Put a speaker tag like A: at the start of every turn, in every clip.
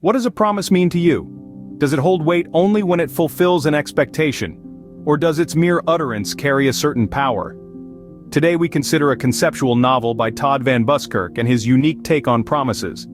A: What does a promise mean to you? Does it hold weight only when it fulfills an expectation? Or does its mere utterance carry a certain power? Today we consider a conceptual novel by Todd Van Buskirk and his unique take on promises.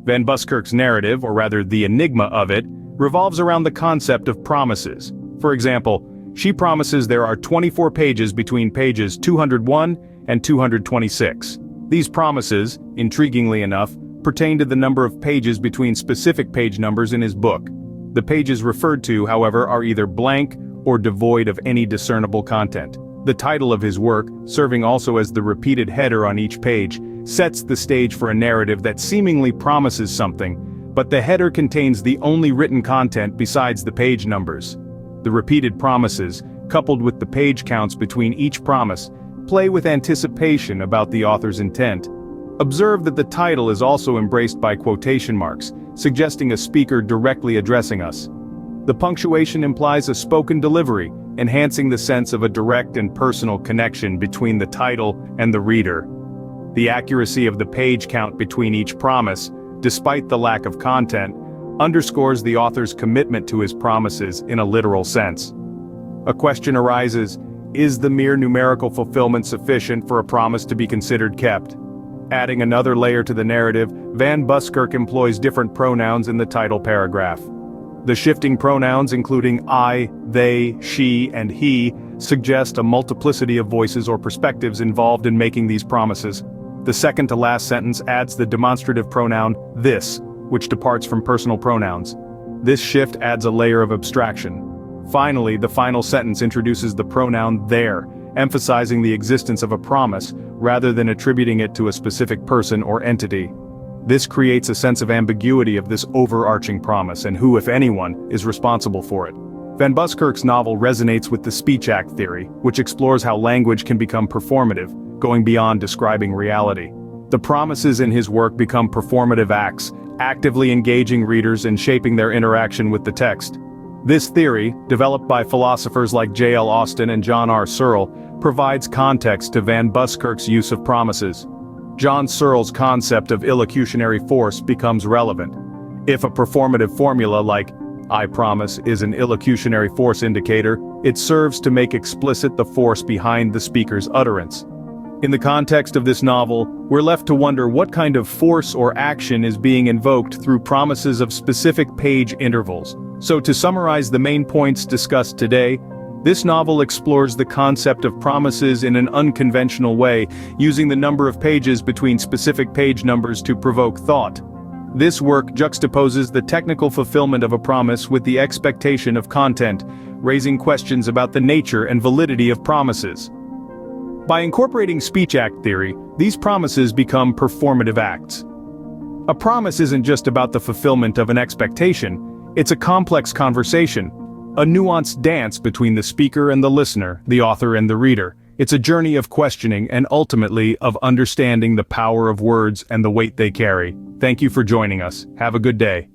A: Van Buskirk's narrative, or rather the enigma of it, revolves around the concept of promises. For example, she promises there are 24 pages between pages 201 and 226. These promises, intriguingly enough, pertain to the number of pages between specific page numbers in his book. The pages referred to, however, are either blank or devoid of any discernible content. The title of his work, serving also as the repeated header on each page, sets the stage for a narrative that seemingly promises something, but the header contains the only written content besides the page numbers. The repeated promises, coupled with the page counts between each promise, play with anticipation about the author's intent. Observe that the title is also embraced by quotation marks, suggesting a speaker directly addressing us. The punctuation implies a spoken delivery, enhancing the sense of a direct and personal connection between the title and the reader. The accuracy of the page count between each promise, despite the lack of content, underscores the author's commitment to his promises in a literal sense. A question arises: is the mere numerical fulfillment sufficient for a promise to be considered kept? Adding another layer to the narrative, Van Buskirk employs different pronouns in the title paragraph. The shifting pronouns, including I, they, she, and he, suggest a multiplicity of voices or perspectives involved in making these promises. The second to last sentence adds the demonstrative pronoun this, which departs from personal pronouns. This shift adds a layer of abstraction. Finally, the final sentence introduces the pronoun their, emphasizing the existence of a promise, rather than attributing it to a specific person or entity. This creates a sense of ambiguity of this overarching promise and who, if anyone, is responsible for it. Van Buskirk's novel resonates with the speech act theory, which explores how language can become performative, going beyond describing reality. The promises in his work become performative acts, actively engaging readers and shaping their interaction with the text. This theory, developed by philosophers like J.L. Austin and John R. Searle, provides context to Van Buskirk's use of promises. John Searle's concept of illocutionary force becomes relevant. If a performative formula like I promise is an illocutionary force indicator, it serves to make explicit the force behind the speaker's utterance. In the context of this novel, we're left to wonder what kind of force or action is being invoked through promises of specific page intervals. So to summarize the main points discussed today, this novel explores the concept of promises in an unconventional way, using the number of pages between specific page numbers to provoke thought. This work juxtaposes the technical fulfillment of a promise with the expectation of content, raising questions about the nature and validity of promises. By incorporating speech act theory, these promises become performative acts. A promise isn't just about the fulfillment of an expectation, it's a complex conversation, a nuanced dance between the speaker and the listener, the author and the reader. It's a journey of questioning and ultimately of understanding the power of words and the weight they carry. Thank you for joining us. Have a good day.